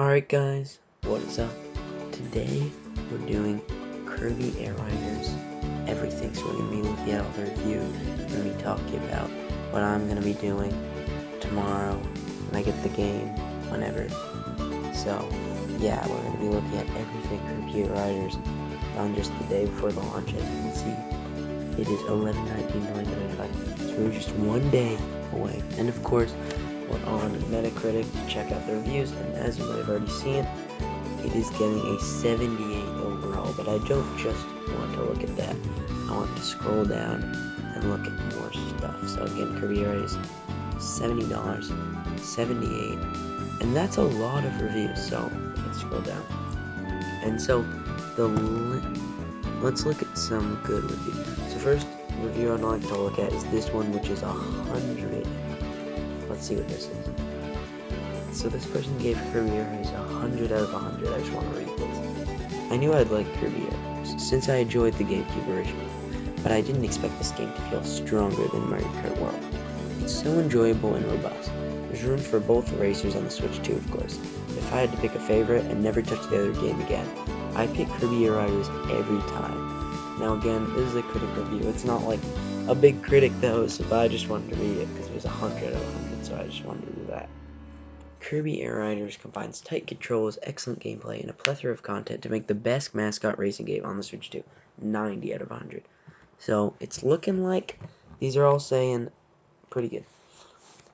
Alright guys, what is up? Today we're doing Kirby Air Riders everything, so we're going to be looking at all the reviews, we're going to be talking about what I'm going to be doing tomorrow when I get the game, whenever. So yeah, we're going to be looking at everything Kirby Air Riders on just the day before the launch. As you can see, it is 11/19/2025, so we're just one day away, and of course we're on Metacritic to check out the reviews, and as you might have already seen, it is getting a 78 overall, but I don't just want to look at that. I want to scroll down and look at more stuff. So again, Kirby Air is $70, 78, and that's a lot of reviews, so let's scroll down. And so, let's look at some good reviews. So first review I'd like to look at is this one, which is 100. Let's see what this is. So this person gave Kirby Air Riders 100 out of 100. I just want to read this. I knew I'd like Kirby Air Riders since I enjoyed the GameCube version, but I didn't expect this game to feel stronger than Mario Kart World. It's so enjoyable and robust. There's room for both racers on the Switch too, of course. If I had to pick a favorite and never touch the other game again, I'd pick Kirby Air Riders every time. Now again, this is a critic review. It's not like a big critic though, so I just wanted to read it because it was 100 out of 100, so I just wanted to do that. Kirby Air Riders combines tight controls, excellent gameplay, and a plethora of content to make the best mascot racing game on the Switch 2. 90 out of 100. So it's looking like these are all saying pretty good.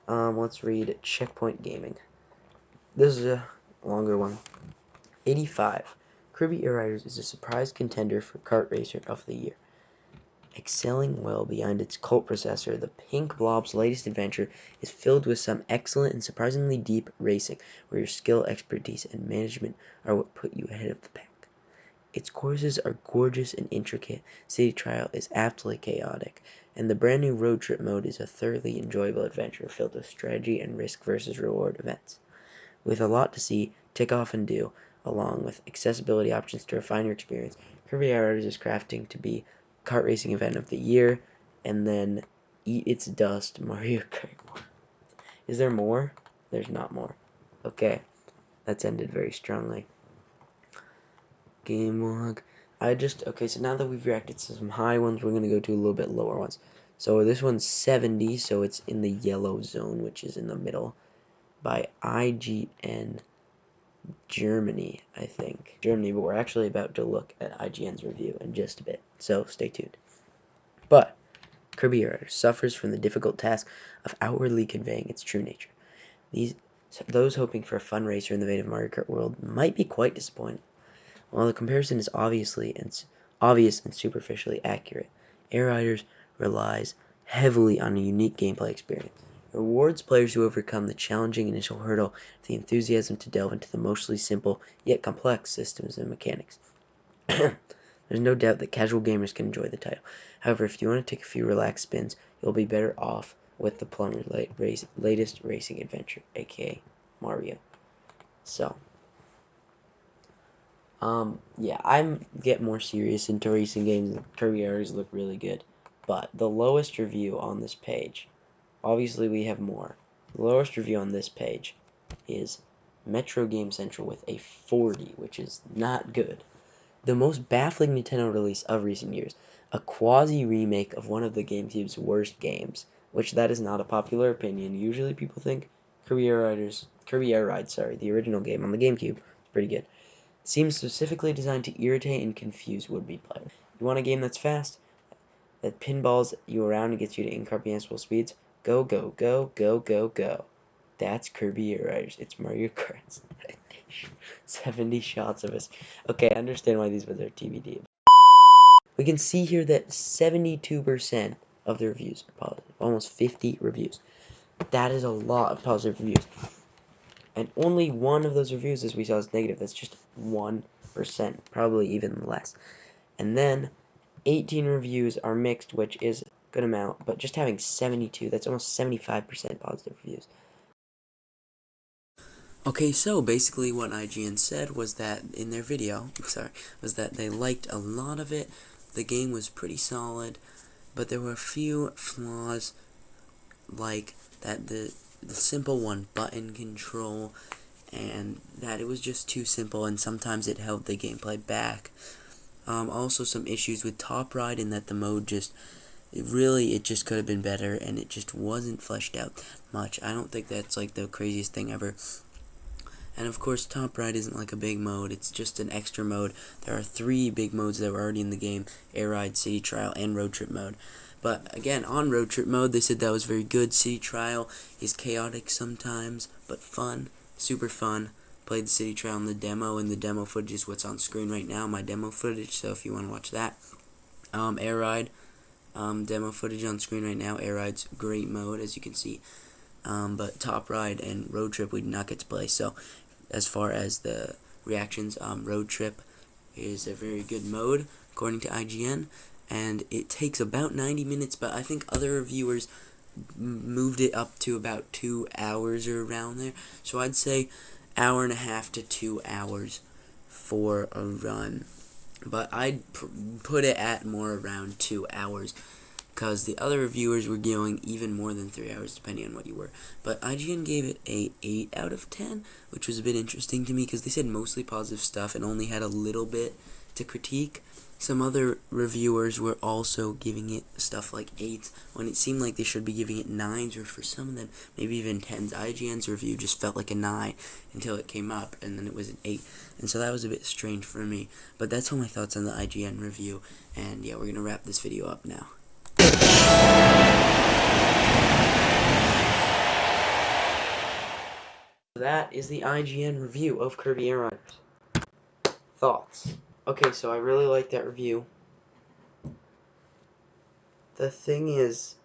Let's read Checkpoint Gaming. This is a longer one. 85. Kirby Air Riders is a surprise contender for Kart Racer of the Year. Excelling well behind its cult processor, the Pink Blob's latest adventure is filled with some excellent and surprisingly deep racing, where your skill, expertise, and management are what put you ahead of the pack. Its courses are gorgeous and intricate, City Trial is aptly chaotic, and the brand new Road Trip mode is a thoroughly enjoyable adventure filled with strategy and risk versus reward events. With a lot to see, tick off, and do, along with accessibility options to refine your experience, Kirby Air Riders is crafting to be Kart Racing Event of the Year, and then eat its dust, Mario Kart. Is there more? There's not more. Okay, that's ended very strongly. Game log. Okay, so now that we've reacted to some high ones, we're going to go to a little bit lower ones. So this one's 70, so it's in the yellow zone, which is in the middle, by IGN Germany, I think. Germany, but we're actually about to look at IGN's review in just a bit, so stay tuned. But Kirby Air Riders suffers from the difficult task of outwardly conveying its true nature. Those hoping for a fun racer in the vein of Mario Kart World might be quite disappointed. While the comparison is obvious and superficially accurate, Air Riders relies heavily on a unique gameplay experience. It rewards players who overcome the challenging initial hurdle with the enthusiasm to delve into the mostly simple yet complex systems and mechanics. There's no doubt that casual gamers can enjoy the title. However, if you want to take a few relaxed spins, you'll be better off with the plumber's latest racing adventure, aka Mario. So, yeah, I'm get more serious into racing games. Kirby Air Riders look really good, but the lowest review on this page, obviously we have more. The lowest review on this page is Metro Game Central with a 40, which is not good. The most baffling Nintendo release of recent years, a quasi-remake of one of the GameCube's worst games, which that is not a popular opinion. Usually people think Kirby Air Ride, the original game on the GameCube, is pretty good. It seems specifically designed to irritate and confuse would-be players. You want a game that's fast, that pinballs you around and gets you to incomprehensible speeds? Go, go, go, go, go, go. That's Kirby Air Riders. It's Mario Kart. 70 shots of us. Okay, I understand why these ones are TBD. We can see here that 72% of the reviews are positive. Almost 50 reviews. That is a lot of positive reviews. And only one of those reviews, as we saw, is negative. That's just 1%, probably even less. And then 18 reviews are mixed, which is a good amount, but just having 72, that's almost 75% positive reviews. Okay, so basically what IGN said was that in their video, was that they liked a lot of it. The game was pretty solid, but there were a few flaws, like that the simple one button control and that it was just too simple, and sometimes it held the gameplay back. Also some issues with Top Ride, in that the mode just, it just could have been better, and it just wasn't fleshed out much. I don't think that's like the craziest thing ever. And of course, Top Ride isn't like a big mode, it's just an extra mode. There are 3 big modes that were already in the game: Air Ride, City Trial, and Road Trip mode. But again, on Road Trip mode, they said that was very good. City Trial is chaotic sometimes, but fun, super fun. Played the City Trial in the demo, and the demo footage is what's on screen right now, my demo footage, so if you want to watch that. Air Ride, demo footage on screen right now. Air Ride's great mode, as you can see. But Top Ride and Road Trip we did not get to play, so as far as the reactions, Road Trip is a very good mode, according to IGN, and it takes about 90 minutes, but I think other reviewers moved it up to about 2 hours or around there, so I'd say 1.5 to 2 hours for a run, but I'd put it at more around 2 hours, because the other reviewers were going even more than 3 hours, depending on what you were. But IGN gave it a 8 out of 10, which was a bit interesting to me, because they said mostly positive stuff and only had a little bit to critique. Some other reviewers were also giving it stuff like 8s, when it seemed like they should be giving it 9s, or for some of them, maybe even 10s. IGN's review just felt like a 9 until it came up, and then it was an 8. And so that was a bit strange for me. But that's all my thoughts on the IGN review, and yeah, we're going to wrap this video up now. That is the IGN review of Kirby Air Riders. Thoughts? Okay, so I really like that review. The thing is,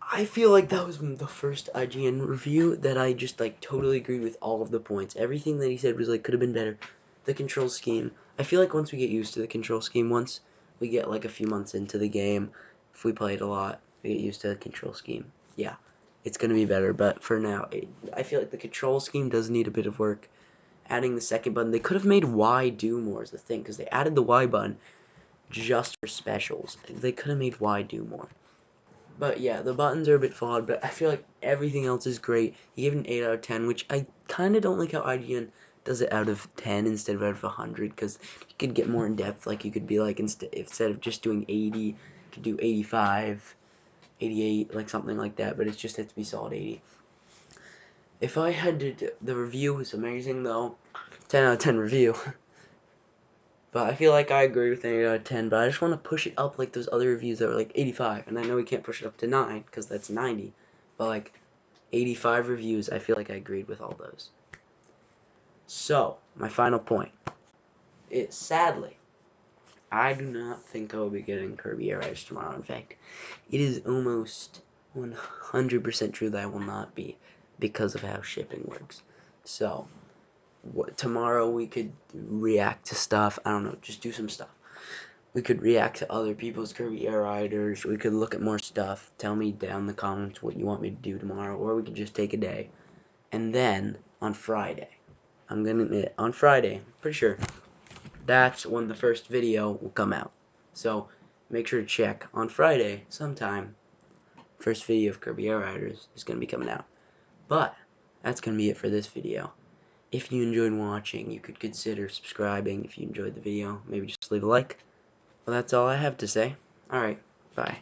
I feel like that was the first IGN review that I just like totally agreed with all of the points. Everything that he said was like could have been better. The control scheme. I feel like once we get used to the control scheme, once we get like a few months into the game, if we play it a lot, we get used to the control scheme. Yeah, it's gonna be better. But for now, I feel like the control scheme does need a bit of work. Adding the second button, they could have made Y do more is the thing, because they added the Y button just for specials. They could have made Y do more. But yeah, the buttons are a bit flawed, but I feel like everything else is great. He gave it an 8 out of 10, which I kind of don't like how IGN does it out of 10 instead of out of 100, because you could get more in depth. Like, you could be like, instead of just doing 80, you could do 85, 88, like something like that, but it just has to be solid 80. If I had to, the review was amazing though, 10 out of 10 review. But I feel like I agree with 8 out of 10, but I just want to push it up like those other reviews that were like 85, and I know we can't push it up to 9, because that's 90, but like 85 reviews, I feel like I agreed with all those. So, my final point. Sadly, I do not think I will be getting Kirby Air Riders tomorrow. In fact, it is almost 100% true that I will not be, because of how shipping works. So, tomorrow we could react to stuff. I don't know, just do some stuff. We could react to other people's Kirby Air Riders. We could look at more stuff. Tell me down in the comments what you want me to do tomorrow, or we could just take a day. And then on Friday, I'm gonna admit, on Friday, pretty sure that's when the first video will come out. So make sure to check on Friday sometime. First video of Kirby Air Riders is gonna be coming out. But that's gonna be it for this video. If you enjoyed watching, you could consider subscribing. If you enjoyed the video, maybe just leave a like. Well, that's all I have to say. Alright, bye.